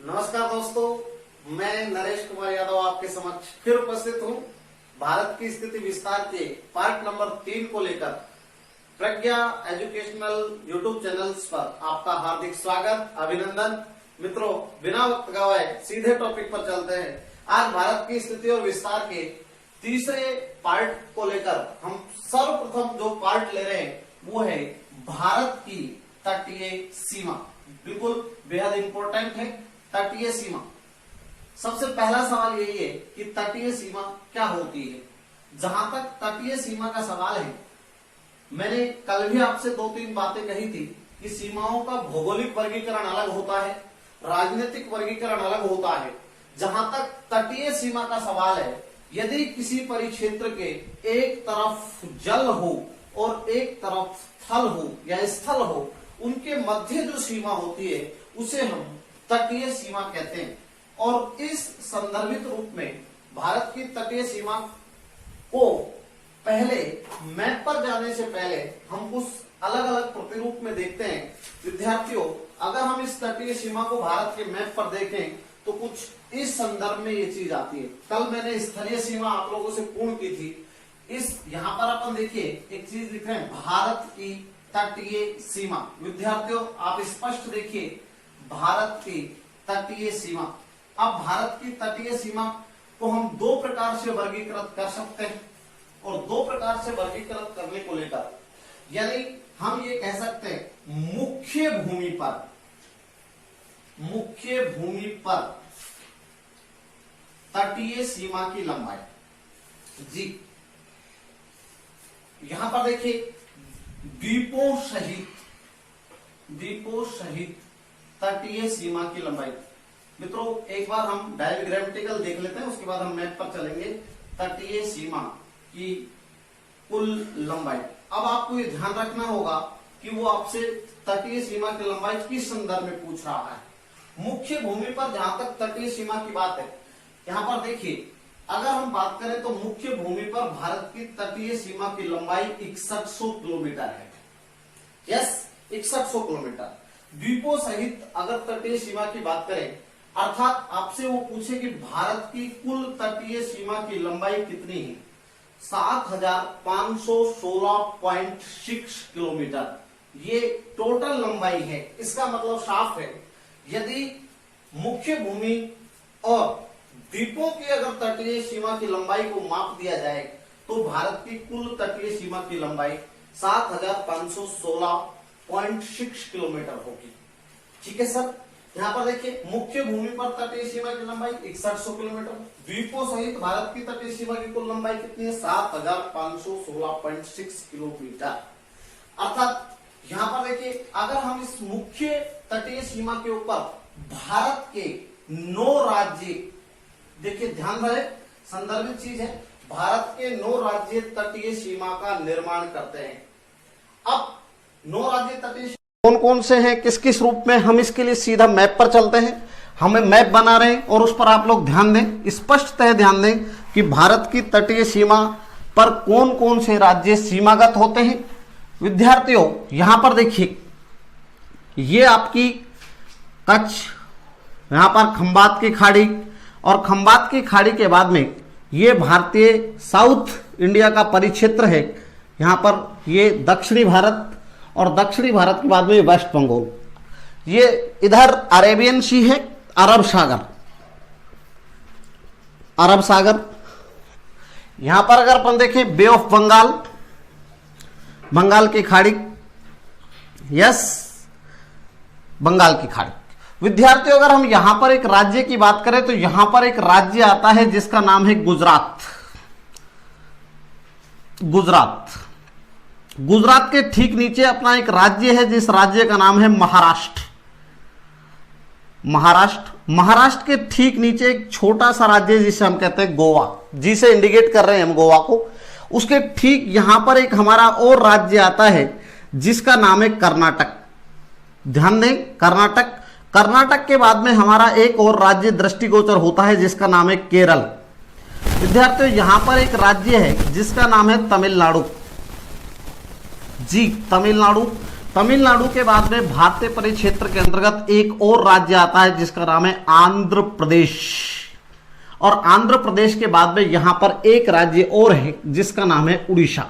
नमस्कार दोस्तों, मैं नरेश कुमार यादव आपके समक्ष फिर उपस्थित हूं। भारत की स्थिति विस्तार के पार्ट नंबर 3 को लेकर प्रज्ञा एजुकेशनल यूट्यूब चैनल्स पर आपका हार्दिक स्वागत, अभिनंदन। मित्रों, बिना वक्त गवाए सीधे टॉपिक पर चलते हैं। आज भारत की स्थिति और विस्तार के तीसरे पार्ट को लेकर हम सर्वप्रथम जो पार्ट ले रहे हैं वो है भारत की तटीय सीमा। बिल्कुल बेहद इंपॉर्टेंट है तटीय सीमा। सबसे पहला सवाल यही है कि तटीय सीमा क्या होती है। जहां तक तटीय सीमा का सवाल है, मैंने कल भी आपसे 2-3 बातें कही थी कि सीमाओं का भौगोलिक वर्गीकरण अलग होता है, राजनीतिक वर्गीकरण अलग होता है। जहां तक तटीय सीमा का सवाल है, यदि किसी परिक्षेत्र के एक तरफ जल हो और एक तरफ थल हो या स्थल हो, उनके मध्य जो सीमा होती है उसे हम तटीय सीमा कहते हैं। और इस संदर्भित रूप में भारत की तटीय सीमा को पहले मैप पर जाने से पहले हम कुछ अलग अलग प्रतिरूप में देखते हैं। विद्यार्थियों, अगर हम इस तटीय सीमा को भारत के मैप पर देखें तो कुछ इस संदर्भ में ये चीज आती है। कल मैंने स्थलीय सीमा आप लोगों से पूर्ण की थी। इस यहाँ पर अपन देखिए एक चीज लिख रहे हैं, भारत की तटीय सीमा। विद्यार्थियों, आप स्पष्ट देखिए, भारत की तटीय सीमा। अब भारत की तटीय सीमा को हम 2 प्रकार से वर्गीकृत कर सकते हैं। और 2 प्रकार से वर्गीकृत करने को लेकर, यानी हम ये कह सकते हैं मुख्य भूमि पर तटीय सीमा की लंबाई। जी, यहां पर देखिए द्वीपों सहित तटीय सीमा की लंबाई। मित्रों, एक बार हम डायग्रामेटिकल देख लेते हैं, उसके बाद हम मैप पर चलेंगे। तटीय सीमा की कुल लंबाई। अब आपको ये ध्यान रखना होगा कि वो आपसे तटीय सीमा की लंबाई किस संदर्भ में पूछ रहा है। मुख्य भूमि पर जहां तक तटीय सीमा की बात है, यहां पर देखिए, अगर हम बात करें तो मुख्य भूमि पर भारत की तटीय सीमा की लंबाई 6100 किलोमीटर है। Yes, 6100 kilometre. द्वीपों सहित अगर तटीय सीमा की बात करें, अर्थात आपसे वो पूछे कि भारत की कुल तटीय सीमा की लंबाई कितनी है, 7516.6 किलोमीटर। ये टोटल लंबाई है। इसका मतलब साफ है, यदि मुख्य भूमि और द्वीपों की अगर तटीय सीमा की लंबाई को माप दिया जाए तो भारत की कुल तटीय सीमा की लंबाई 7516.6 किलोमीटर होगी। ठीक है सर, यहाँ पर देखिए मुख्य भूमि पर तटीय सीमा की लंबाई 6100 किलोमीटर। द्वीपों सहित भारत की तटीय सीमा की कुल लंबाई कितनी है, 7516.6 किलोमीटर। अर्थात यहाँ पर देखिए, अगर हम इस मुख्य तटीय सीमा के ऊपर भारत के 9 राज्य, देखिए ध्यान रहे संदर्भित चीज है, भारत के 9 राज्य तटीय सीमा का निर्माण करते हैं। अब 9 राज्य तटीय कौन कौन से हैं, किस किस रूप में, हम इसके लिए सीधा मैप पर चलते हैं। हमें मैप बना रहे हैं और उस पर आप लोग ध्यान दें, स्पष्टतः ध्यान दें कि भारत की तटीय सीमा पर कौन कौन से राज्य सीमागत होते हैं। विद्यार्थियों, यहां पर देखिए, ये आपकी कच्छ, यहां पर खंबात की खाड़ी, और खंबात की खाड़ी के बाद में ये भारतीय साउथ इंडिया का परिक्षेत्र है। यहां पर ये दक्षिणी भारत, और दक्षिणी भारत के बाद में वेस्ट बंगाल। ये इधर अरेबियन सी है, अरब सागर। यहां पर अगर अपन देखें बे ऑफ बंगाल, बंगाल की खाड़ी, यस, बंगाल की खाड़ी। विद्यार्थियों, अगर हम यहां पर एक राज्य की बात करें तो यहां पर एक राज्य आता है जिसका नाम है गुजरात। गुजरात के ठीक नीचे अपना एक राज्य है, जिस राज्य का नाम है महाराष्ट्र। महाराष्ट्र के ठीक नीचे एक छोटा सा राज्य जिसे हम कहते हैं गोवा, जिसे इंडिकेट कर रहे हैं हम गोवा को। उसके ठीक यहां पर एक हमारा और राज्य आता है जिसका नाम है कर्नाटक। ध्यान दें, कर्नाटक के बाद में हमारा एक और राज्य दृष्टिगोचर होता है जिसका नाम है केरल। विद्यार्थियों, यहां पर एक राज्य है जिसका नाम है तमिलनाडु। जी, तमिलनाडु। तमिलनाडु के बाद में भारतीय परिक्षेत्र के अंतर्गत एक और राज्य आता है जिसका नाम है आंध्र प्रदेश। और आंध्र प्रदेश के बाद में यहां पर एक राज्य और है जिसका नाम है उड़ीसा।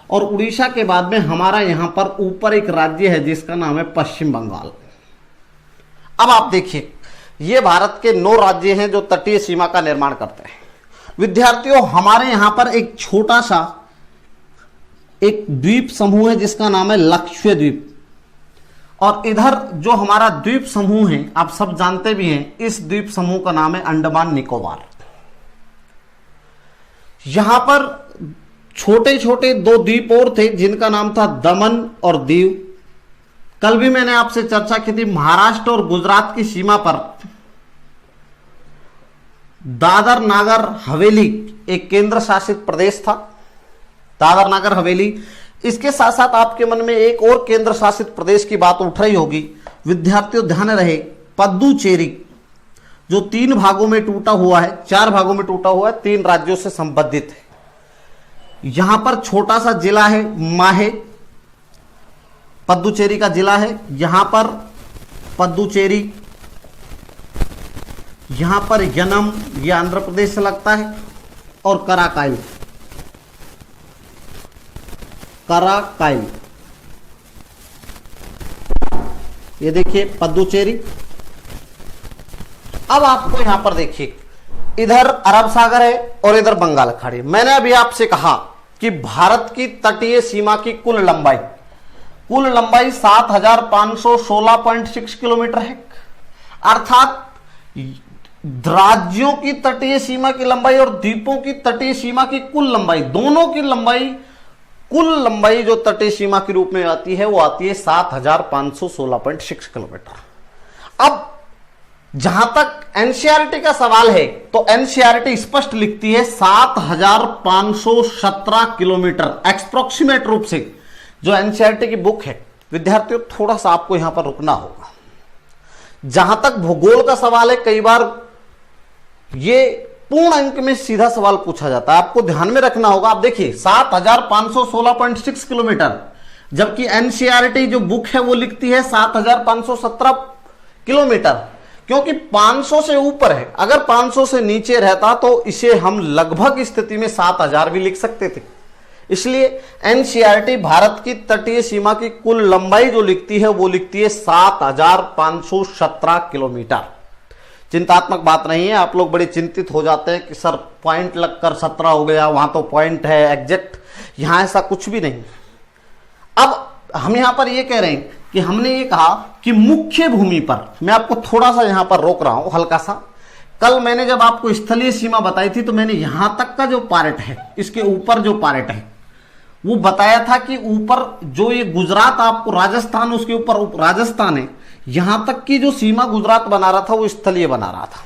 और उड़ीसा के बाद में हमारा यहां पर ऊपर एक राज्य है जिसका नाम है पश्चिम बंगाल। अब आप देखिए, ये भारत के 9 राज्य हैं जो तटीय सीमा का निर्माण करते हैं। विद्यार्थियों, हमारे यहां पर एक छोटा सा एक द्वीप समूह है जिसका नाम है लक्षद्वीप। और इधर जो हमारा द्वीप समूह है, आप सब जानते भी हैं, इस द्वीप समूह का नाम है अंडमान निकोबार। यहां पर छोटे छोटे 2 द्वीप और थे जिनका नाम था दमन और दीव। कल भी मैंने आपसे चर्चा की थी, महाराष्ट्र और गुजरात की सीमा पर दादर नागर हवेली एक केंद्र शासित प्रदेश था, दादर नागर हवेली। इसके साथ साथ आपके मन में एक और केंद्र शासित प्रदेश की बात उठ रही होगी। विद्यार्थियों ध्यान रहे, पद्दुचेरी जो 3 भागों में टूटा हुआ है, 4 भागों में टूटा हुआ है, 3 राज्यों से संबंधित है। यहां पर छोटा सा जिला है माहे, पद्दुचेरी का जिला है। यहां पर पद्दुचेरी, यहां पर यनम, यह आंध्र प्रदेश से लगता है, और कराकाइल, कराकाइल, ये देखिए पद्दुचेरी। अब आपको यहां पर देखिए, इधर अरब सागर है और इधर बंगाल खाड़ी। मैंने अभी आपसे कहा कि भारत की तटीय सीमा की कुल लंबाई 7516.6 किलोमीटर है। अर्थात राज्यों की तटीय सीमा की लंबाई और द्वीपों की तटीय सीमा की कुल लंबाई, दोनों की लंबाई, कुल लंबाई जो तटीय सीमा के रूप में आती है वो आती है 7516.6 किलोमीटर। अब जहां तक एनसीईआरटी का सवाल है तो एनसीईआरटी स्पष्ट लिखती है 7517 किलोमीटर एक्सप्रोक्सीमेट रूप से। जो एनसीईआरटी की बुक है, विद्यार्थियों थोड़ा सा आपको यहां पर रुकना होगा। जहां तक भूगोल का सवाल है, कई बार ये पूर्ण अंक में सीधा सवाल पूछा जाता है, आपको ध्यान में रखना होगा। आप देखिए 7516.6 किलोमीटर, जबकि एनसीईआरटी जो बुक है वो लिखती है 7517 किलोमीटर, क्योंकि 500 से ऊपर है। अगर 500 से नीचे रहता तो इसे हम लगभग स्थिति में 7000 भी लिख सकते थे। इसलिए एनसीईआरटी भारत की तटीय सीमा की कुल लंबाई जो लिखती है वो लिखती है 7517 किलोमीटर। चिंतात्मक बात नहीं है। आप लोग बड़े चिंतित हो जाते हैं कि सर पॉइंट लगकर 17 हो गया, वहां तो पॉइंट है एग्जैक्ट, यहां ऐसा कुछ भी नहीं। अब हम यहां पर ये कह रहे हैं कि हमने ये कहा कि मुख्य भूमि पर, मैं आपको थोड़ा सा यहां पर रोक रहा हूं हल्का सा। कल मैंने जब आपको स्थलीय सीमा बताई थी तो मैंने यहां तक का जो पार्ट है, इसके ऊपर जो पार्ट है वो बताया था कि ऊपर जो ये गुजरात, आपको राजस्थान, उसके ऊपर राजस्थान है, यहां तक की जो सीमा गुजरात बना रहा था वो स्थलीय बना रहा था।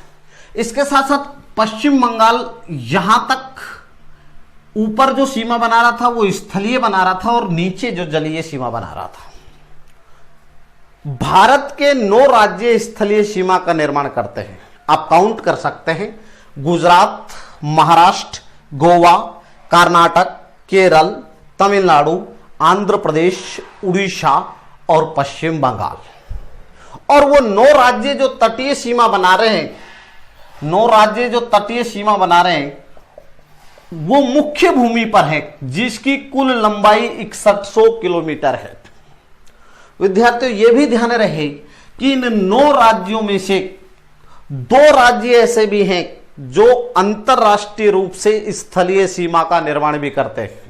इसके साथ साथ पश्चिम बंगाल यहां तक ऊपर जो सीमा बना रहा था वो स्थलीय बना रहा था और नीचे जो जलीय सीमा बना रहा था। भारत के 9 राज्य स्थलीय सीमा का निर्माण करते हैं। आप काउंट कर सकते हैं, गुजरात, महाराष्ट्र, गोवा, कर्नाटक, केरल, तमिलनाडु, आंध्र प्रदेश, उड़ीसा और पश्चिम बंगाल। और वो 9 राज्य जो तटीय सीमा बना रहे हैं, 9 राज्य जो तटीय सीमा बना रहे हैं वो मुख्य भूमि पर है जिसकी कुल लंबाई 6100 किलोमीटर है। विद्यार्थियों ये भी ध्यान रहे कि इन 9 राज्यों में से 2 राज्य ऐसे भी हैं जो अंतरराष्ट्रीय रूप से स्थलीय सीमा का निर्माण भी करते हैं।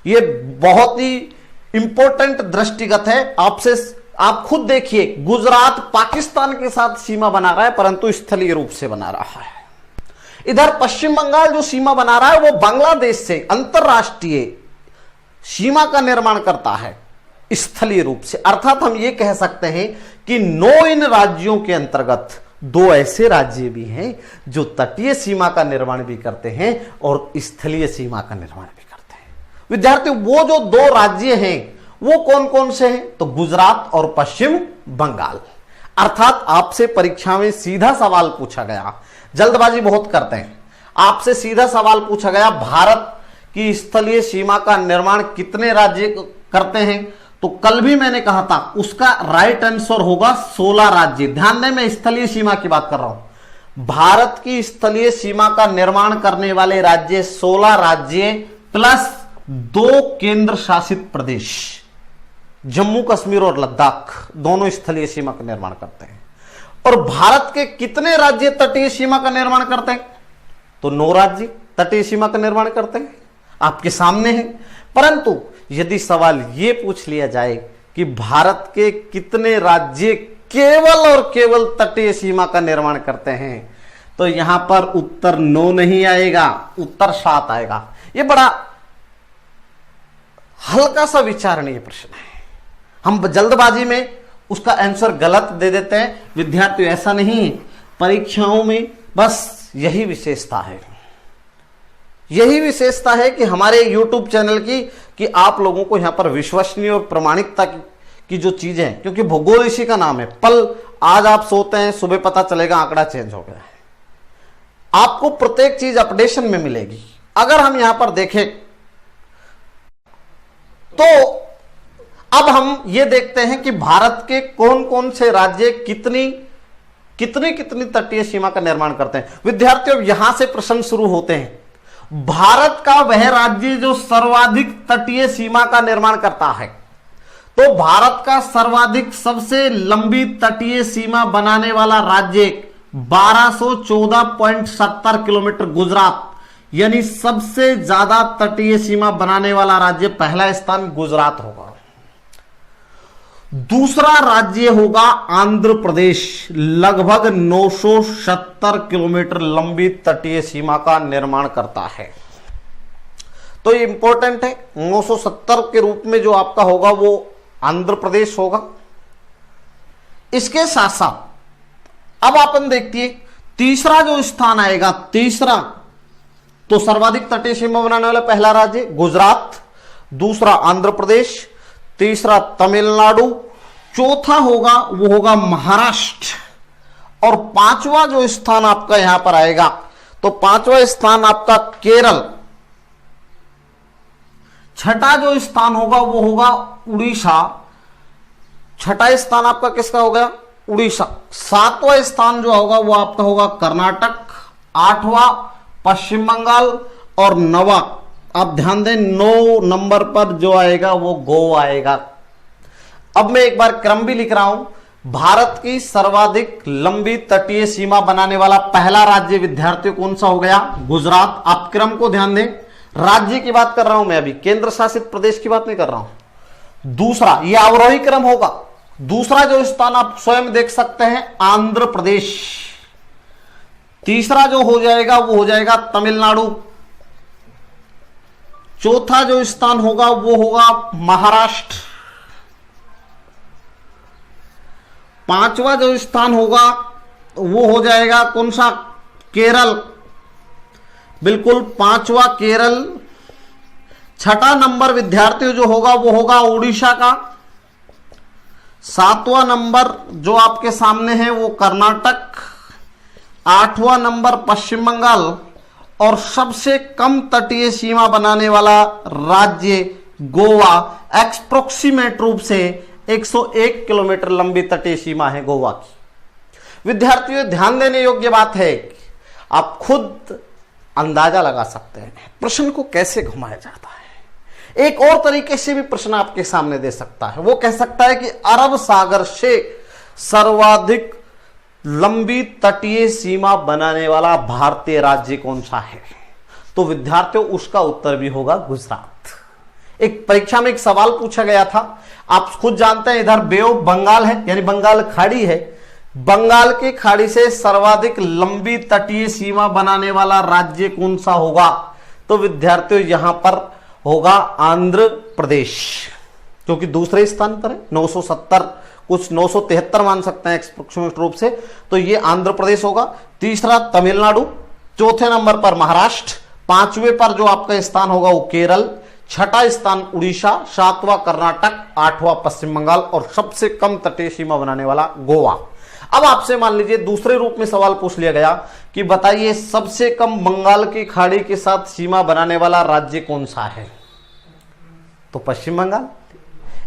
ये बहुत ही इंपॉर्टेंट दृष्टिगत है। आप खुद देखिए, गुजरात पाकिस्तान के साथ सीमा बना रहा है परंतु स्थलीय रूप से बना रहा है। इधर पश्चिम बंगाल जो सीमा बना रहा है वो बांग्लादेश से अंतरराष्ट्रीय सीमा का निर्माण करता है स्थलीय रूप से। अर्थात हम ये कह सकते हैं कि 9 इन राज्यों के अंतर्गत 2 ऐसे राज्य भी हैं जो तटीय सीमा का निर्माण भी करते हैं और स्थलीय सीमा का निर्माण भी करते हैं। विद्यार्थियों वो जो 2 राज्य हैं वो कौन कौन से हैं? तो गुजरात और पश्चिम बंगाल। अर्थात आपसे परीक्षा में सीधा सवाल पूछा गया, जल्दबाजी बहुत करते हैं, आपसे सीधा सवाल पूछा गया भारत की स्थलीय सीमा का निर्माण कितने राज्य करते हैं? तो कल भी मैंने कहा था उसका राइट आंसर होगा 16 राज्य। ध्यान दें, मैं स्थलीय सीमा की बात कर रहा हूं। भारत की स्थलीय सीमा का निर्माण करने वाले राज्य 16 राज्य प्लस 2 केंद्र शासित प्रदेश, जम्मू कश्मीर और लद्दाख, दोनों स्थलीय सीमा का निर्माण करते हैं। और भारत के कितने राज्य तटीय सीमा का निर्माण करते हैं? तो 9 राज्य तटीय सीमा का निर्माण करते हैं, आपके सामने है। परंतु यदि सवाल यह पूछ लिया जाए कि भारत के कितने राज्य केवल और केवल तटीय सीमा का निर्माण करते हैं, तो यहां पर उत्तर 9 नहीं आएगा, उत्तर 7 आएगा। यह बड़ा हल्का सा विचारणीय प्रश्न है। हम जल्दबाजी में उसका आंसर गलत दे देते हैं। विद्यार्थियों, ऐसा नहीं है, परीक्षाओं में बस यही विशेषता है। यही विशेषता है कि हमारे YouTube चैनल की, कि आप लोगों को यहां पर विश्वसनीय और प्रामाणिकता की जो चीजें हैं, क्योंकि भूगोल इसी का नाम है। पल आज आप सोते हैं, सुबह पता चलेगा आंकड़ा चेंज हो गया है। आपको प्रत्येक चीज अपडेशन में मिलेगी। अगर हम यहां पर देखें तो अब हम ये देखते हैं कि भारत के कौन कौन से राज्य कितनी तटीय सीमा का निर्माण करते हैं। विद्यार्थियों, यहां से प्रश्न शुरू होते हैं। भारत का वह राज्य जो सर्वाधिक तटीय सीमा का निर्माण करता है, तो भारत का सर्वाधिक सबसे लंबी तटीय सीमा बनाने वाला राज्य 1214.70 किलोमीटर गुजरात, यानी सबसे ज्यादा तटीय सीमा बनाने वाला राज्य पहला स्थान गुजरात होगा। दूसरा राज्य होगा आंध्र प्रदेश, लगभग 970 किलोमीटर लंबी तटीय सीमा का निर्माण करता है। तो ये इंपॉर्टेंट है। 970 के रूप में जो आपका होगा वो आंध्र प्रदेश होगा। इसके साथ साथ अब अपन देखिए तीसरा जो स्थान आएगा, तीसरा तो सर्वाधिक तटीय सीमा बनाने वाला पहला राज्य गुजरात, दूसरा आंध्र प्रदेश, तीसरा तमिलनाडु, चौथा होगा वो होगा महाराष्ट्र, और पांचवा जो स्थान आपका यहां पर आएगा, तो पांचवा स्थान आपका केरल, छठा जो स्थान होगा वो होगा उड़ीसा, छठा स्थान आपका किसका हो गया? उड़ीसा। सातवां स्थान जो होगा वो आपका होगा कर्नाटक, आठवां पश्चिम बंगाल, और नवा आप ध्यान दें 9 नंबर पर जो आएगा वो गोवा आएगा। अब मैं एक बार क्रम भी लिख रहा हूं। भारत की सर्वाधिक लंबी तटीय सीमा बनाने वाला पहला राज्य विद्यार्थियों कौन सा हो गया? गुजरात। आप क्रम को ध्यान दें, राज्य की बात कर रहा हूं मैं, अभी केंद्र शासित प्रदेश की बात नहीं कर रहा हूं। दूसरा, यह अवरोही क्रम होगा। दूसरा जो स्थान आप स्वयं देख सकते हैं आंध्र प्रदेश। तीसरा जो हो जाएगा वो हो जाएगा तमिलनाडु। चौथा जो स्थान होगा वो होगा महाराष्ट्र। पांचवा जो स्थान होगा वो हो जाएगा कौन सा? केरल, बिल्कुल पांचवा केरल। छठा नंबर विद्यार्थियों जो होगा वो होगा उड़ीसा का। सातवां नंबर जो आपके सामने है वो कर्नाटक। आठवां नंबर पश्चिम बंगाल, और सबसे कम तटीय सीमा बनाने वाला राज्य गोवा। एक्सप्रोक्सीमेट रूप से 101 किलोमीटर लंबी तटीय सीमा है गोवा की। विद्यार्थियों, ध्यान देने योग्य बात है, आप खुद अंदाजा लगा सकते हैं प्रश्न को कैसे घुमाया जाता है। एक और तरीके से भी प्रश्न आपके सामने दे सकता है। वो कह सकता है कि अरब सागर से सर्वाधिक लंबी तटीय सीमा बनाने वाला भारतीय राज्य कौन सा है? तो विद्यार्थियों, उसका उत्तर भी होगा गुजरात। एक परीक्षा में एक सवाल पूछा गया था, आप खुद जानते हैं, इधर बे ऑफ बंगाल है, यानी बंगाल खाड़ी है। बंगाल की खाड़ी से सर्वाधिक लंबी तटीय सीमा बनाने वाला राज्य कौन सा होगा? तो विद्यार्थियों, यहां पर होगा आंध्र प्रदेश, क्योंकि दूसरे स्थान पर है। 970, कुछ 973 मान सकते हैं एक्सप्रोक्सीमेट रूप से, तो ये आंध्र प्रदेश होगा। तीसरा तमिलनाडु, चौथे नंबर पर महाराष्ट्र, पांचवें पर जो आपका स्थान होगा वो केरल, छठा स्थान उड़ीसा, सातवां कर्नाटक, आठवां पश्चिम बंगाल, और सबसे कम तटीय सीमा बनाने वाला गोवा। अब आपसे मान लीजिए दूसरे रूप में सवाल पूछ लिया गया कि बताइए सबसे कम बंगाल की खाड़ी के साथ सीमा बनाने वाला राज्य कौन सा है? तो पश्चिम बंगाल।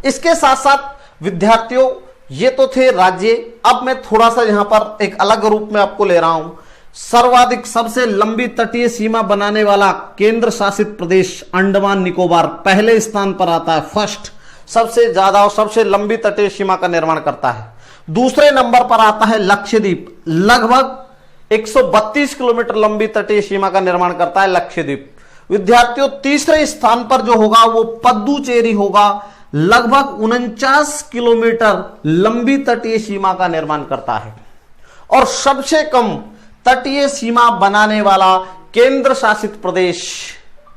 इसके साथ साथ विद्यार्थियों ये तो थे राज्य। अब मैं थोड़ा सा यहां पर एक अलग रूप में आपको ले रहा हूं। सर्वाधिक सबसे लंबी तटीय सीमा बनाने वाला केंद्र शासित प्रदेश अंडमान निकोबार पहले स्थान पर आता है। फर्स्ट, सबसे ज्यादा और सबसे लंबी तटीय सीमा का निर्माण करता है। दूसरे नंबर पर आता है लक्षद्वीप, लगभग 132 किलोमीटर लंबी तटीय सीमा का निर्माण करता है लक्षद्वीप। विद्यार्थियों तीसरे स्थान पर जो होगा वो पुदुचेरी होगा, लगभग 49 किलोमीटर लंबी तटीय सीमा का निर्माण करता है। और सबसे कम तटीय सीमा बनाने वाला केंद्र शासित प्रदेश,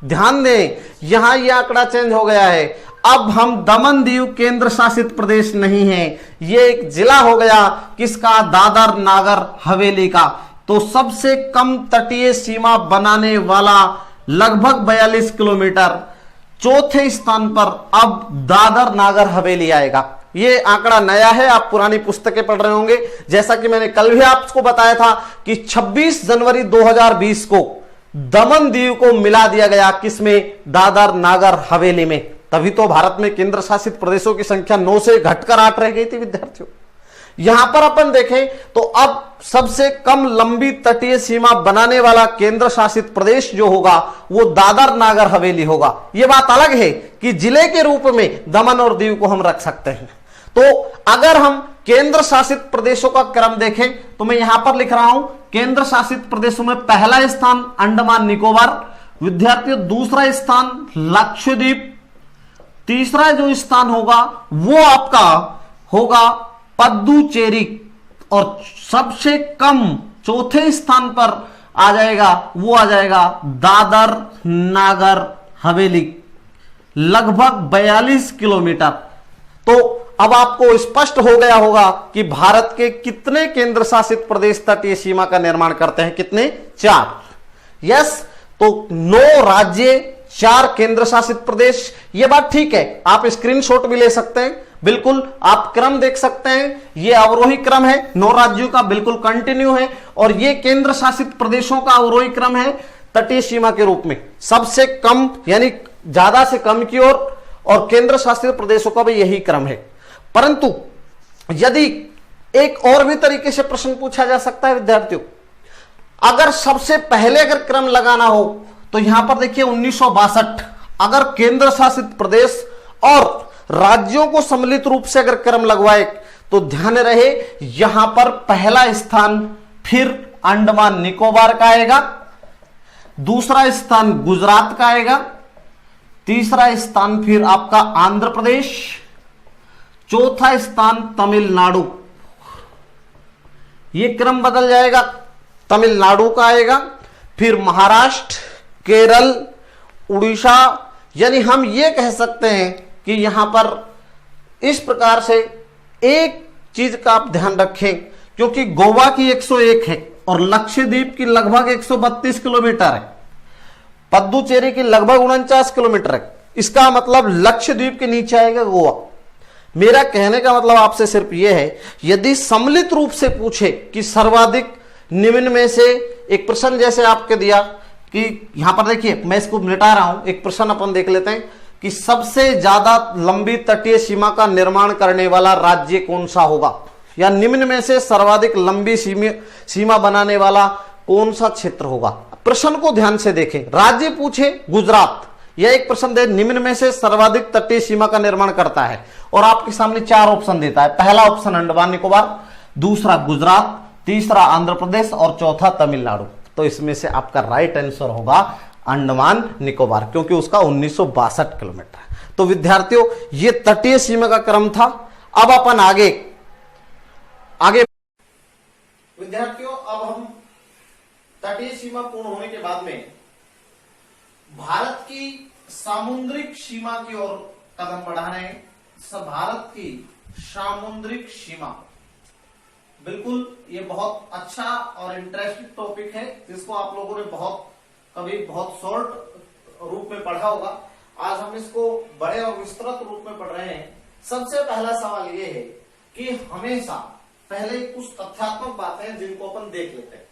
ध्यान दें यहां यह आंकड़ा चेंज हो गया है। अब हम दमन दीव केंद्र शासित प्रदेश नहीं है, यह एक जिला हो गया किसका, दादर नागर हवेली का। तो सबसे कम तटीय सीमा बनाने वाला लगभग 42 किलोमीटर, चौथे स्थान पर अब दादर नागर हवेली आएगा। ये आंकड़ा नया है, आप पुरानी पुस्तकें पढ़ रहे होंगे। जैसा कि मैंने कल भी आपको बताया था कि 26 जनवरी 2020 को दमन दीव को मिला दिया गया किसमें, दादर नागर हवेली में। तभी तो भारत में केंद्र शासित प्रदेशों की संख्या 9 से घटकर 8 रह गई थी विद्यार्थियों। यहां पर अपन देखें तो अब सबसे कम लंबी तटीय सीमा बनाने वाला केंद्र शासित प्रदेश जो होगा वो दादर नागर हवेली होगा। यह बात अलग है कि जिले के रूप में दमन और दीव को हम रख सकते हैं। तो अगर हम केंद्र शासित प्रदेशों का क्रम देखें तो मैं यहां पर लिख रहा हूं, केंद्र शासित प्रदेशों में पहला स्थान अंडमान निकोबार, विद्यार्थियों दूसरा स्थान लक्षद्वीप, तीसरा जो स्थान होगा वो आपका होगा पुदुचेरी, और सबसे कम चौथे स्थान पर आ जाएगा वो आ जाएगा दादर नागर हवेली, लगभग 42 किलोमीटर। तो अब आपको स्पष्ट हो गया होगा कि भारत के कितने केंद्र शासित प्रदेश तटीय सीमा का निर्माण करते हैं, कितने, 4। यस, तो 9 राज्य, 4 केंद्र शासित प्रदेश। यह बात ठीक है, आप स्क्रीनशॉट भी ले सकते हैं, बिल्कुल आप क्रम देख सकते हैं। ये अवरोही क्रम है 9 राज्यों का, बिल्कुल कंटिन्यू है, और ये केंद्र शासित प्रदेशों का अवरोही क्रम है तटीय सीमा के रूप में, सबसे कम यानी ज्यादा से कम की ओर, और केंद्र शासित प्रदेशों का भी यही क्रम है। परंतु यदि एक और भी तरीके से प्रश्न पूछा जा सकता है विद्यार्थियों, अगर सबसे पहले अगर क्रम लगाना हो तो यहां पर देखिए 1962, अगर केंद्र शासित प्रदेश और राज्यों को सम्मिलित रूप से अगर क्रम लगवाए तो ध्यान रहे यहां पर पहला स्थान फिर अंडमान निकोबार का आएगा, दूसरा स्थान गुजरात का आएगा, तीसरा स्थान फिर आपका आंध्र प्रदेश, चौथा स्थान तमिलनाडु। यह क्रम बदल जाएगा, तमिलनाडु का आएगा, फिर महाराष्ट्र, केरल, उड़ीसा। यानी हम यह कह सकते हैं कि यहां पर इस प्रकार से एक चीज का आप ध्यान रखें, क्योंकि गोवा की 101 है और लक्षद्वीप की लगभग 132 किलोमीटर है, पुदुचेरी की लगभग 49 किलोमीटर है। इसका मतलब लक्षद्वीप के नीचे आएगा गोवा। मेरा कहने का मतलब आपसे सिर्फ यह है, यदि सम्मिलित रूप से पूछे कि सर्वाधिक निम्न में से एक प्रश्न जैसे आपके दिया कि यहां पर देखिए मैं इसको मिटा रहा हूं, एक प्रश्न अपन देख लेते हैं कि सबसे ज्यादा लंबी तटीय सीमा का निर्माण करने वाला राज्य कौन सा होगा, या निम्न में से सर्वाधिक लंबी सीमा बनाने वाला कौन सा क्षेत्र होगा। प्रश्न को ध्यान से देखें, राज्य पूछे गुजरात, यह एक प्रश्न दे निम्न में से सर्वाधिक तटीय सीमा का निर्माण करता है, और आपके सामने 4 ऑप्शन देता है। पहला ऑप्शन अंडमान निकोबार, दूसरा गुजरात, तीसरा आंध्र प्रदेश और चौथा तमिलनाडु। तो इसमें से आपका राइट आंसर होगा अंडमान निकोबार, क्योंकि उसका 1962 किलोमीटर है। तो विद्यार्थियों ये तटीय सीमा का क्रम था। अब अपन आगे विद्यार्थियों अब हम तटीय सीमा पूर्ण होने के बाद में भारत की सामुद्रिक सीमा की ओर कदम बढ़ा रहे हैं। भारत की सामुद्रिक सीमा, बिल्कुल ये बहुत अच्छा और इंटरेस्टिंग टॉपिक है, जिसको आप लोगों ने बहुत शॉर्ट रूप में पढ़ा होगा। आज हम इसको बड़े और विस्तृत रूप में पढ़ रहे हैं। सबसे पहला सवाल ये है कि हमेशा पहले कुछ तथ्यात्मक बातें हैं जिनको अपन देख लेते हैं।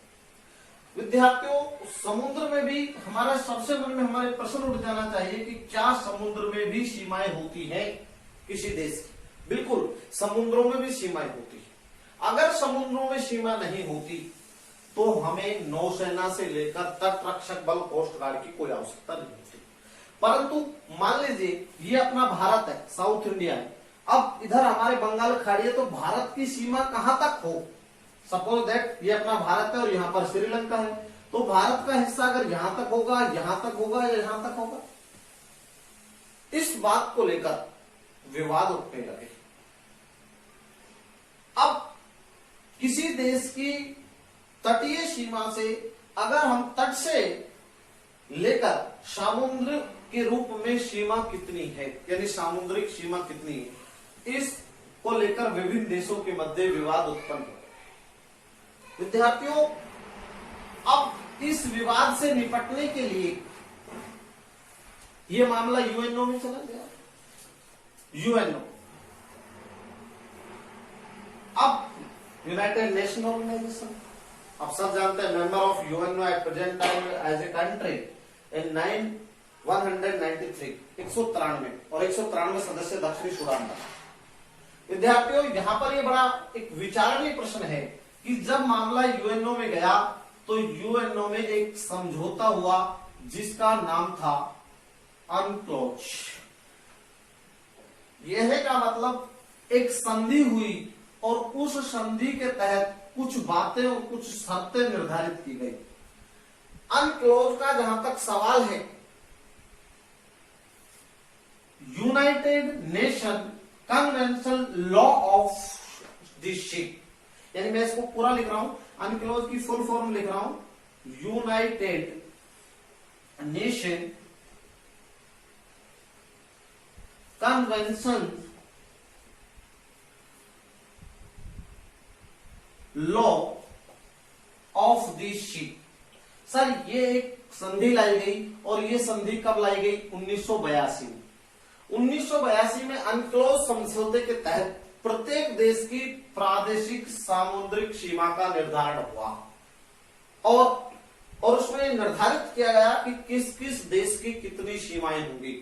विद्यार्थियों समुद्र में भी हमारे सबसे मन में हमारे प्रश्न उठ जाना चाहिए कि क्या समुद्र में भी सीमाएं होती हैं। किसी देश की। बिल्कुल, समुद्रों में भी सीमाएं होती है। अगर समुद्रों में सीमा नहीं होती तो हमें नौसेना से लेकर तट रक्षक बल, कोस्ट गार्ड की कोई आवश्यकता नहीं होती। परंतु मान लीजिए ये अपना भारत है, साउथ इंडिया है, अब इधर हमारे बंगाल खाड़ी है, तो भारत की सीमा कहां तक हो? सपोज दैट ये अपना भारत है और यहाँ पर श्रीलंका है, तो भारत का हिस्सा अगर यहां तक होगा, यहां तक होगा या यहां तक होगा, इस बात को लेकर विवाद उठने लगे। अब किसी देश की तटीय सीमा से अगर हम तट से लेकर समुद्र के रूप में सीमा कितनी है, यानी सामुद्रिक सीमा कितनी है, इसको लेकर विभिन्न देशों के मध्य विवाद उत्पन्न हो गया। विद्यार्थियों, अब इस विवाद से निपटने के लिए यह मामला यूएनओ में चला गया। यूएनओ, अब यूनाइटेड नेशन ऑर्गेनाइजेशन, आप सब जानते हैं, member of UNO at present time as a country in 193 और 193 सदस्य दक्षिणी सूडान का। विद्यार्थियों, यहां पर यह बड़ा एक विचारणीय प्रश्न है कि जब मामला यूएनओ में गया तो यूएनओ में एक समझौता हुआ जिसका नाम था अनक्लोज। यह का मतलब एक संधि हुई और उस संधि के तहत कुछ बातें और कुछ शर्तें निर्धारित की गई। अनक्लोज का जहां तक सवाल है, United Nation convention law of the ship, यानी मैं इसको पूरा लिख रहा हूं, अनक्लोज की फुल फॉर्म लिख रहा हूं, United Nation convention law of the ship. Sir, ये एक संधि लाई गई और ये संधि कब लाई गई? 1982 में। 1982 में अनक्लोज समझौते के तहत प्रत्येक देश की प्रादेशिक सामुद्रिक सीमा का निर्धारण हुआ और उसमें निर्धारित किया गया कि किस किस देश की कितनी सीमाएं होंगी।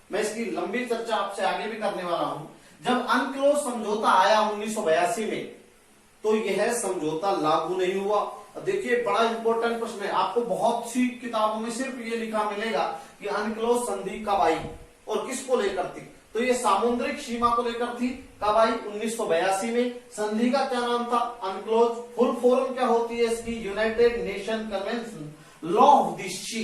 मैं इसकी लंबी चर्चा आपसे आगे भी करने वाला हूं। जब अनक्लोज समझौता आया 1982 में, तो यह समझौता लागू नहीं हुआ। देखिए, बड़ा इंपॉर्टेंट प्रश्न है, आपको बहुत सी किताबों में सिर्फ ये लिखा मिलेगा कि अनक्लोज संधि कब आई और किसको लेकर थी। तो ये सामुद्रिक सीमा को लेकर थी। कब आई? 1982 में। संधि का क्या नाम था? अनक्लोज। फुल फॉर्म क्या होती है इसकी? United Nation convention law of the sea.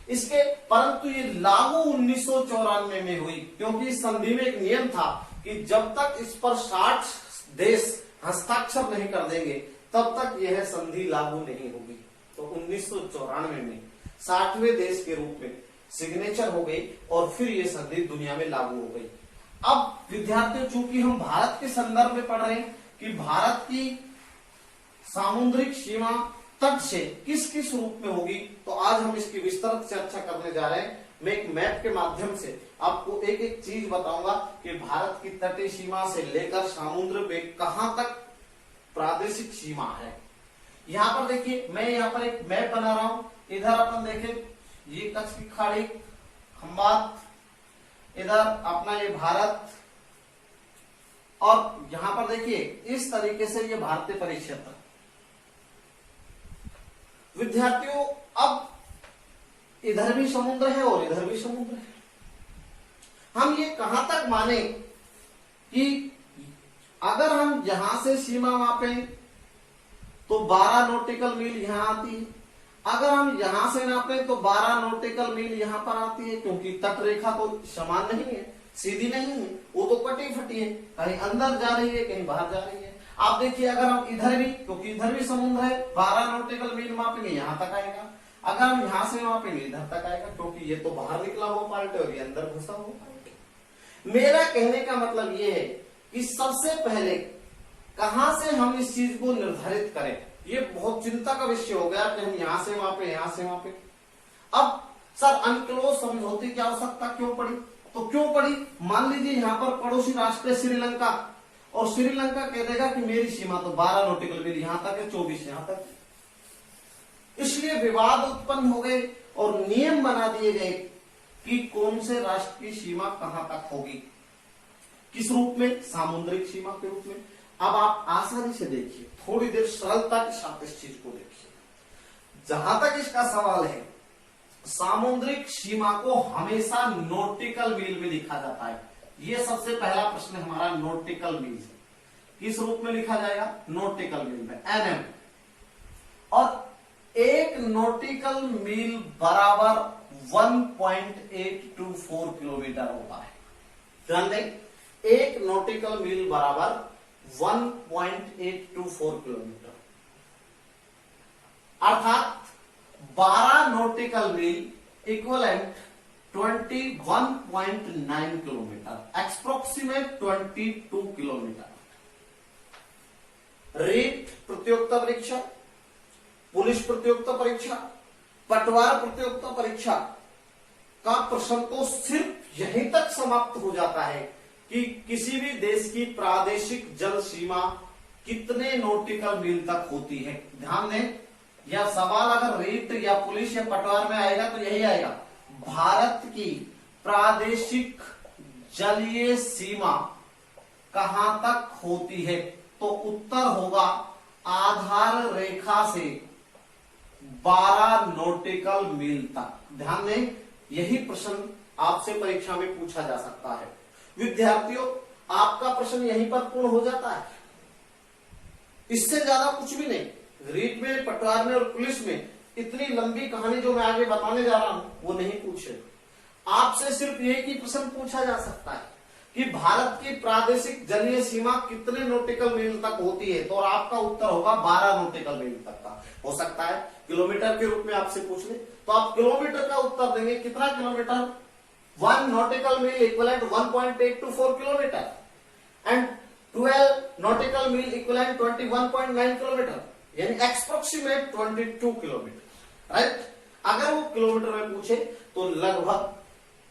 इसके परंतु ये लागू 1994 में हुई, क्योंकि इस संधि में एक नियम था कि जब तक इस पर 60 देश हस्ताक्षर नहीं कर देंगे तब तक यह संधि लागू नहीं होगी। तो 1994 में 60वें देश के रूप में सिग्नेचर हो गई और फिर यह संधि दुनिया में लागू हो गई। अब विद्यार्थियों, चूंकि हम भारत के संदर्भ में पढ़ रहे हैं कि भारत की सामुद्रिक सीमा तट से किस किस रूप में होगी, तो आज हम इसकी विस्तृत चर्चा करने जा रहे हैं। मैं एक मैप के माध्यम से आपको एक एक चीज बताऊंगा कि भारत की तटीय सीमा से लेकर समुद्र में कहां तक प्रादेशिक सीमा है। यहां पर देखिए, मैं यहां पर एक मैप बना रहा हूं। इधर अपन देखें, ये कच्छ की खाड़ी, खंबात, इधर अपना ये भारत, और यहां पर देखिए इस तरीके से ये भारतीय परिक्षेत्र। विद्यार्थियों, अब इधर भी समुद्र है और इधर भी समुद्र है। हम ये कहां तक माने कि अगर हम यहां से सीमा मापें तो 12 नॉटिकल मील यहां आती है। अगर हम यहां से नापें तो 12 नॉटिकल मील यहां पर आती है, क्योंकि तट रेखा तो समान नहीं है, सीधी नहीं है, वो तो कटी फटी है, कहीं अंदर जा रही है कहीं बाहर जा रही है। आप देखिए, अगर हम इधर भी, क्योंकि इधर भी समुद्र है, 12 नॉटिकल मील मापेंगे यहां तक आएगा। अगर हम यहां से मापेंगे इधर तक आएगा, क्योंकि ये तो बाहर निकला हुआ पार्ट है और ये अंदर घुसा हुआ पार्ट है। मेरा कहने का मतलब ये है कि सबसे पहले कहां से हम इस चीज को निर्धारित करें। ये बहुत चिंता का विषय हो गया कि हम यहां से मापे, यहां से मापे। अब सर, अनक्लोज समझौते की आवश्यकता क्यों पड़ी? तो क्यों पड़ी? मान लीजिए यहां पर पड़ोसी राष्ट्र है श्रीलंका, और श्रीलंका कह देगा कि मेरी सीमा तो 12 नॉटिकल मील यहां तक है, 24 यहां तक है। इसलिए विवाद उत्पन्न हो गए और नियम बना दिए गए कि कौन से राष्ट्र की सीमा कहां तक होगी। किस रूप में? सामुद्रिक सीमा के रूप में। अब आप आसानी से देखिए, थोड़ी देर सरलता के साथ इस चीज को देखिए। जहां तक इसका सवाल है, सामुद्रिक सीमा को हमेशा नॉटिकल मील में लिखा जाता है। ये सबसे पहला प्रश्न हमारा नॉटिकल मील है। किस रूप में लिखा जाएगा? नॉटिकल मील में, एनएम। और एक नॉटिकल मील बराबर 1.824 किलोमीटर होता है। ध्यान दें, एक नॉटिकल मील बराबर 1.824 किलोमीटर, अर्थात 12 nautical mile equivalent 21.9 kilometre, एक्सप्रोक्सीमेट 22 kilometre. REET प्रतियोगिता परीक्षा, पुलिस प्रतियोगिता परीक्षा, पटवार प्रतियोगिता परीक्षा का प्रश्न तो सिर्फ यहीं तक समाप्त हो जाता है कि किसी भी देश की प्रादेशिक जल सीमा कितने नॉटिकल मील तक होती है। ध्यान दें, यह सवाल अगर रीट या पुलिस या पटवार में आएगा तो यही आएगा, भारत की प्रादेशिक जलीय सीमा कहां तक होती है? तो उत्तर होगा आधार रेखा से 12 नॉटिकल मील तक। ध्यान दें, यही प्रश्न आपसे परीक्षा में पूछा जा सकता है। विद्यार्थियों, आपका प्रश्न यहीं पर पूर्ण हो जाता है, इससे ज्यादा कुछ भी नहीं। रीट में, पटवार में और पुलिस में इतनी लंबी कहानी जो मैं आगे बताने जा रहा हूं वो नहीं पूछे। आपसे सिर्फ एक ही प्रश्न पूछा जा सकता है कि भारत की प्रादेशिक जलीय सीमा कितने नॉटिकल मील तक होती है, तो आपका उत्तर होगा 12 नॉटिकल मील तक का। हो सकता है किलोमीटर के रूप में आपसे पूछ ले, तो आप किलोमीटर का उत्तर देंगे। कितना kilometre? 1 nautical mile equivalent 1.824 kilometre and 12 nautical mile equivalent 21.9 kilometre, यानी एक्सप्रोक्सीमेट 22 किलोमीटर। राइट? अगर वो किलोमीटर में पूछे तो लगभग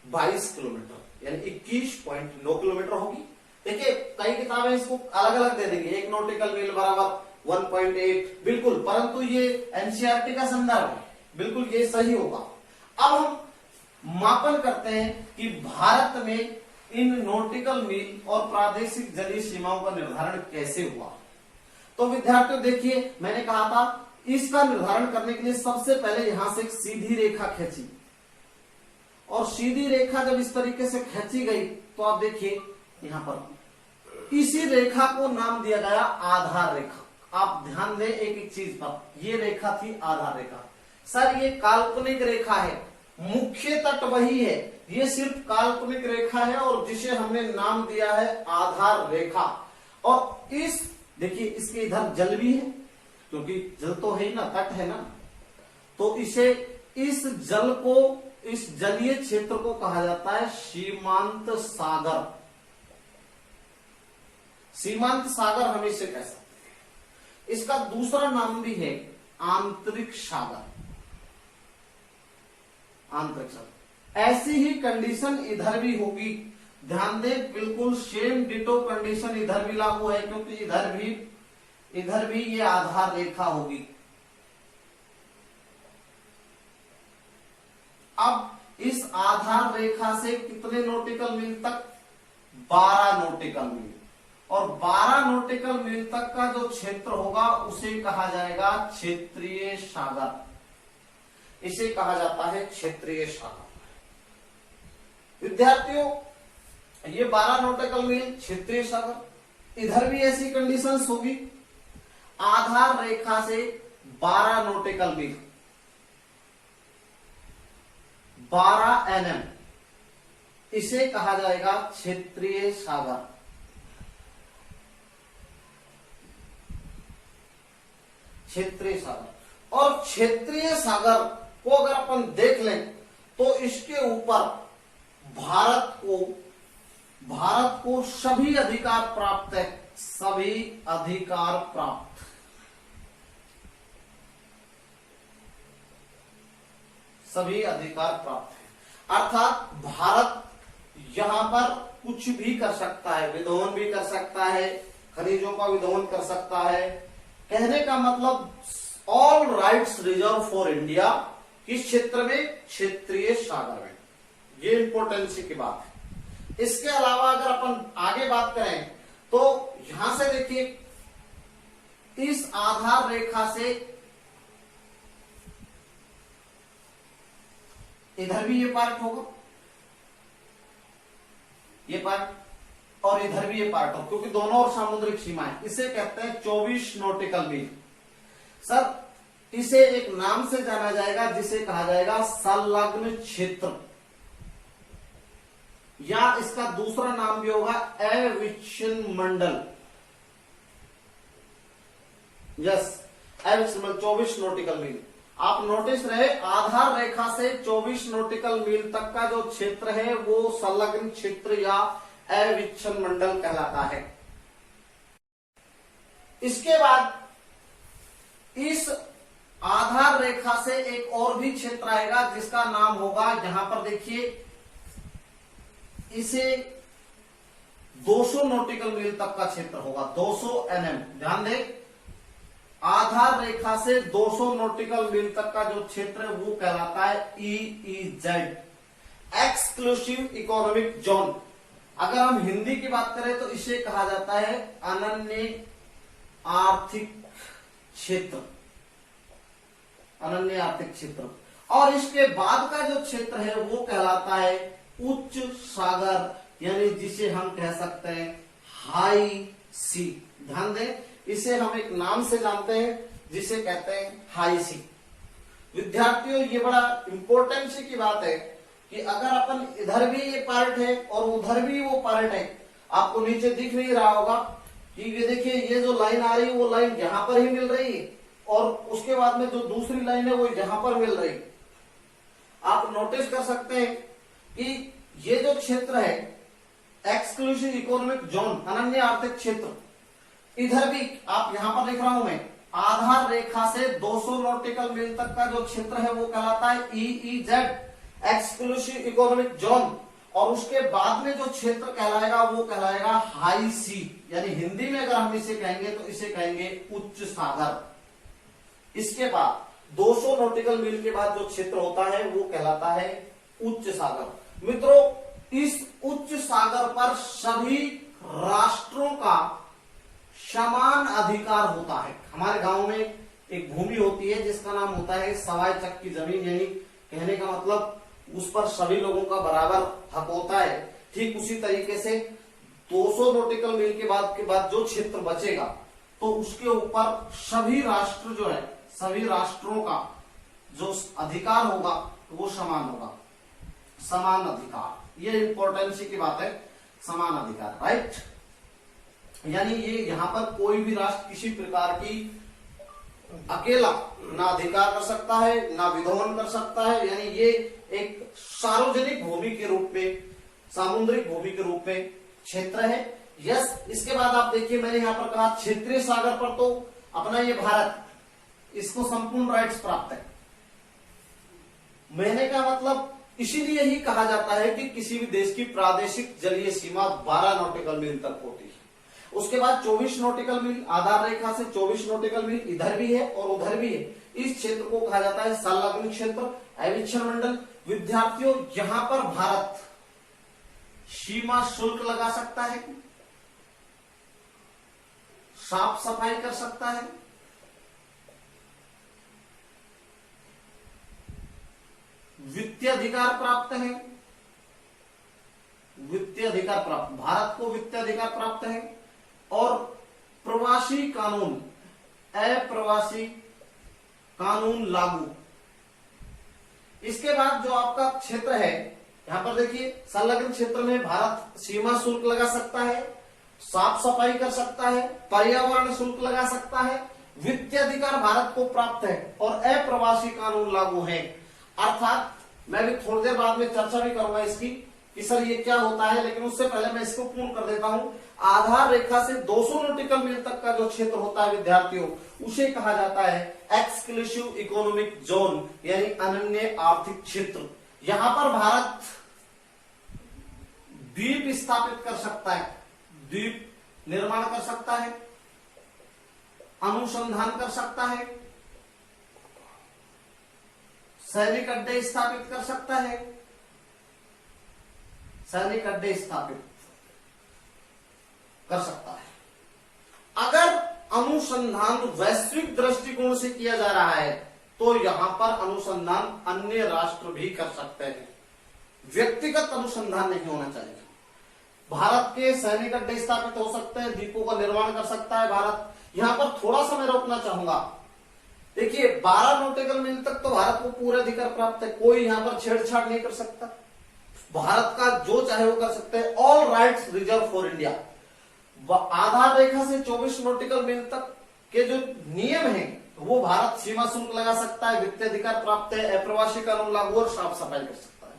22 किलोमीटर यानी 21.9 किलोमीटर होगी। देखिए, कई किताबें इसको अलग अलग दे देंगी, एक नॉटिकल मील बराबर 1.8, बिल्कुल, परंतु ये एनसीईआरटी का संदर्भ है, बिल्कुल ये सही होगा। अब हम मापन करते हैं कि भारत में इन नॉटिकल मील और प्रादेशिक जलीय सीमाओं का निर्धारण कैसे हुआ। तो विद्यार्थियों देखिए, मैंने कहा था इसका निर्धारण करने के लिए सबसे पहले यहां से एक सीधी रेखा खींची, और सीधी रेखा जब इस तरीके से खींची गई तो आप देखिए यहां पर इसी रेखा को नाम दिया गया आधार रेखा। आप ध्यान दें एक एक चीज पर, ये रेखा थी आधार रेखा। सर ये काल्पनिक रेखा है, मुख्य तट वही है, ये सिर्फ काल्पनिक रेखा है और जिसे हमने नाम दिया है आधार रेखा। और इस देखिए इसके इधर जल भी है, क्योंकि जल तो है ही ना, तट है ना, तो इसे इस जल को, इस जलीय क्षेत्र को कहा जाता है सीमांत सागर। सीमांत सागर हम इसे कह सकते हैं। इसका दूसरा नाम भी है आंतरिक सागर। आंतरिक सागर, ऐसी ही कंडीशन इधर भी होगी। ध्यान दें, बिल्कुल सेम डिटो कंडीशन इधर भी लागू है, क्योंकि इधर भी ये आधार रेखा होगी। अब इस आधार रेखा से कितने नॉटिकल मील तक? 12 नॉटिकल मील। और 12 नॉटिकल मील तक का जो क्षेत्र होगा उसे कहा जाएगा क्षेत्रीय सागर। इसे कहा जाता है क्षेत्रीय सागर। विद्यार्थियों, ये 12 नॉटिकल मील क्षेत्रीय सागर, इधर भी ऐसी कंडीशंस होगी। आधार रेखा से 12 नॉटिकल मील, 12 एनएम, इसे कहा जाएगा क्षेत्रीय सागर। क्षेत्रीय सागर, और क्षेत्रीय सागर को अगर अपन देख लें तो इसके ऊपर भारत को सभी अधिकार प्राप्त है, सभी अधिकार प्राप्त। सभी अधिकार प्राप्त है, अर्थात भारत यहां पर कुछ भी कर सकता है, विदोहन भी कर सकता है, खनिजों का विदोहन कर सकता है। कहने का मतलब all rights reserve for India किस क्षेत्र में? क्षेत्रीय सागर में। ये इंपोर्टेंसी की बात है। इसके अलावा अगर अपन आगे बात करें तो यहां से देखिए, इस आधार रेखा से इधर भी ये पार्ट होगा, ये पार्ट, और इधर भी ये पार्ट होगा, क्योंकि दोनों ओर सामुद्रिक सीमा है। इसे कहते हैं 24 नॉटिकल मील। सर इसे एक नाम से जाना जाएगा जिसे कहा जाएगा संलग्न क्षेत्र, या इसका दूसरा नाम भी होगा अविच्छिन्न मंडल। यस, अविच्छिन्न मंडल 24 नॉटिकल मील। आप नोटिस रहे, आधार रेखा से 24 नॉटिकल मील तक का जो क्षेत्र है वो संलग्न क्षेत्र या अविच्छिन्न मंडल कहलाता है। इसके बाद इस आधार रेखा से एक और भी क्षेत्र आएगा जिसका नाम होगा, यहां पर देखिए, इसे 200 नॉटिकल मील तक का क्षेत्र होगा, 200 एनएम। ध्यान दें, आधार रेखा से 200 नॉटिकल मील तक का जो क्षेत्र है वो कहलाता है EEZ, एक्सक्लूसिव इकोनॉमिक जोन। अगर हम हिंदी की बात करें तो इसे कहा जाता है अनन्य आर्थिक क्षेत्र, अनन्य आर्थिक क्षेत्र। और इसके बाद का जो क्षेत्र है वो कहलाता है उच्च सागर, यानी जिसे हम कह सकते हैं हाई सी। ध्यान दें, इसे हम एक नाम से जानते हैं जिसे कहते हैं हाई सी। विद्यार्थियों, ये बड़ा इंपॉर्टेंस की बात है कि अगर अपन इधर भी ये पार्ट है और उधर भी वो पार्ट है, आपको नीचे दिख नहीं रहा होगा कि ये देखिए, ये जो लाइन आ रही है वो लाइन यहां पर ही मिल रही है, और उसके बाद में जो दूसरी लाइन है वो यहां पर मिल रही है। आप नोटिस कर सकते हैं कि ये जो क्षेत्र है एक्सक्लूसिव इकोनॉमिक जोन, अनन्य आर्थिक क्षेत्र, इधर भी आप यहां पर लिख रहा हूं मैं, आधार रेखा से 200 नॉटिकल मील तक का जो क्षेत्र है वो कहलाता है EEZ, एक्सक्लूसिव इकोनॉमिक जोन। और उसके बाद में जो क्षेत्र कहलाएगा वो कहलाएगा हाई सी, यानी हिंदी में अगर हम इसे कहेंगे तो इसे कहेंगे उच्च सागर। इसके बाद 200 नॉटिकल मील के बाद जो क्षेत्र होता है वो कहलाता है उच्च सागर। मित्रों, इस उच्च सागर पर सभी राष्ट्रों का समान अधिकार होता है। हमारे गांव में एक भूमि होती है जिसका नाम होता है सवाई चक की जमीन, यानी कहने का मतलब उस पर सभी लोगों का बराबर हक होता है। ठीक उसी तरीके से 200 नॉटिकल मील के बाद जो क्षेत्र बचेगा तो उसके ऊपर सभी राष्ट्र जो है, सभी राष्ट्रों का जो अधिकार होगा वो समान होगा, समान अधिकार। ये इंपॉर्टेंस की बात है, समान अधिकार, राइट। यानी ये यहां पर कोई भी राष्ट्र किसी प्रकार की अकेला ना अधिकार कर सकता है ना विध्वंस कर सकता है, यानी ये एक सार्वजनिक भूमि के रूप में, सामुद्रिक भूमि के रूप में क्षेत्र है। यस, इसके बाद आप देखिए, मैंने यहां पर कहा क्षेत्रीय सागर पर तो अपना ये भारत, इसको संपूर्ण राइट्स प्राप्त है। मैंने का मतलब इसीलिए ही कहा जाता है कि किसी भी देश की प्रादेशिक जलीय सीमा 12 नॉटिकल मील तक होती है। उसके बाद 24 नॉटिकल मील, आधार रेखा से 24 नॉटिकल मील इधर भी है और उधर भी है। इस क्षेत्र को कहा जाता है संलग्न क्षेत्र, अविच्छिन्न मंडल। विद्यार्थियों, यहां पर भारत सीमा शुल्क लगा सकता है, साफ सफाई कर सकता है, वित्तीय अधिकार प्राप्त है, वित्तीय अधिकार प्राप्त, भारत को वित्तीय अधिकार प्राप्त है, और प्रवासी कानून, अप्रवासी कानून लागू। इसके बाद जो आपका क्षेत्र है, यहां पर देखिए, संलग्न क्षेत्र में भारत सीमा शुल्क लगा सकता है, साफ सफाई कर सकता है, पर्यावरण शुल्क लगा सकता है, वित्तीय अधिकार भारत को प्राप्त है, और अप्रवासी कानून लागू है। अर्थात मैं भी थोड़ी देर बाद में चर्चा भी करूंगा इसकी कि सर ये क्या होता है, लेकिन उससे पहले मैं इसको पूर्ण कर देता हूं। आधार रेखा से 200 नॉटिकल मील तक का जो क्षेत्र होता है विद्यार्थियों, उसे कहा जाता है एक्सक्लूसिव इकोनॉमिक जोन, यानी अनन्य आर्थिक क्षेत्र। यहां पर भारत द्वीप स्थापित कर सकता है, द्वीप निर्माण कर सकता है, अनुसंधान कर सकता है, सैनिक अड्डे स्थापित कर सकता है, सैनिक अड्डे स्थापित कर सकता है। अगर अनुसंधान वैश्विक दृष्टिकोण से किया जा रहा है तो यहां पर अनुसंधान अन्य राष्ट्र भी कर सकते हैं, व्यक्तिगत अनुसंधान नहीं होना चाहिए। भारत के सैनिक अड्डे स्थापित हो सकते हैं, द्वीपों का निर्माण कर सकता है भारत। यहां पर थोड़ा सा मैं रोकना चाहूंगा। देखिए 12 नॉटिकल मील तक तो भारत को पूरा अधिकार प्राप्त है, कोई यहां पर छेड़छाड़ नहीं कर सकता। भारत का जो चाहे वो कर सकते हैं, all rights reserve for India. आधार रेखा से 24 नॉटिकल मील तक के जो नियम हैं वो भारत सीमा शुल्क लगा सकता है, वित्तीय अधिकार प्राप्त है, अप्रवासी कानून लागू और साफ सफाई कर सकता है।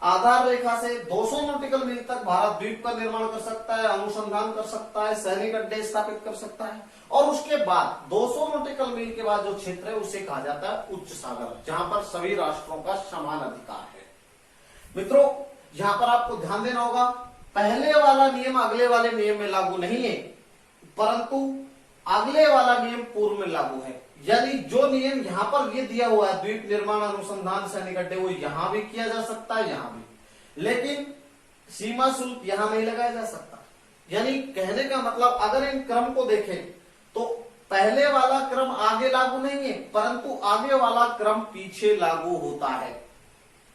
आधार रेखा से 200 नॉटिकल मील तक भारत द्वीप का निर्माण कर सकता है, अनुसंधान कर सकता है, सैनिक अड्डे स्थापित कर सकता है। और उसके बाद 200 नॉटिकल मील के बाद जो क्षेत्र है उसे कहा जाता है उच्च सागर, जहां पर सभी राष्ट्रों का समान अधिकार है। मित्रों यहां पर आपको ध्यान देना होगा, पहले वाला नियम अगले वाले नियम में लागू नहीं है, परंतु अगले वाला नियम पूर्व में लागू है। यानी जो नियम यहां पर ये दिया हुआ है, द्वीप निर्माण, अनुसंधान, सैनिक अड्डे, वो यहां भी किया जा सकता है, यहां भी, लेकिन सीमा शुल्क यहां नहीं लगाया जा सकता। यानी कहने का मतलब अगर इन क्रम को देखें तो पहले वाला क्रम आगे लागू नहीं है, परंतु आगे वाला क्रम पीछे लागू होता है।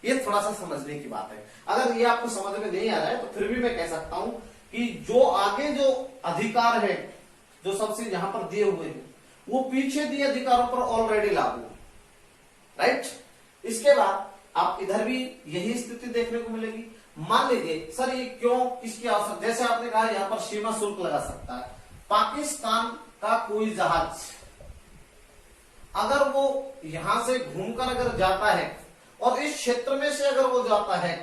ये थोड़ा सा समझने की बात है। अगर ये आपको समझ में नहीं आ रहा है तो फिर भी मैं कह सकता हूं कि जो आगे जो अधिकार है, जो सबसे यहां पर दिए हुए हैं, वो पीछे दिए अधिकारों पर ऑलरेडी लागू है, राइट। इसके बाद आप इधर भी यही स्थिति देखने को मिलेगी। मान लीजिए सर ये क्यों, किसकी आवश्यकता, जैसे आपने कहा यहां पर सीमा शुल्क लगा सकता है। पाकिस्तान का कोई जहाज अगर वो यहां से घूमकर अगर जाता है और इस क्षेत्र में से अगर वो जाता है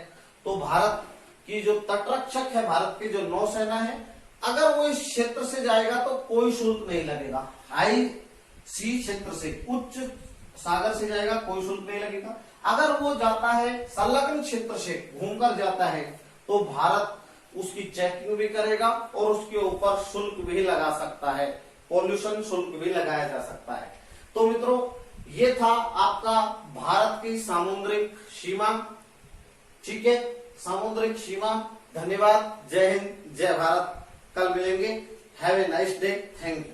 तो भारत की जो तटरक्षक है, भारत की जो नौसेना है, अगर वो इस क्षेत्र से जाएगा तो कोई शुल्क नहीं लगेगा। हाई सी क्षेत्र से, उच्च सागर से जाएगा, कोई शुल्क नहीं लगेगा। अगर वो जाता है संलग्न क्षेत्र से, घूमकर जाता है, तो भारत उसकी चेकिंग भी करेगा और उसके ऊपर शुल्क भी लगा सकता है, पॉल्यूशन शुल्क भी लगाया जा सकता है। तो मित्रों ये था आपका भारत की सामुद्रिक सीमा, ठीक है, सामुद्रिक सीमा। धन्यवाद, जय हिंद, जय भारत। कल मिलेंगे। Have a nice day, thank you.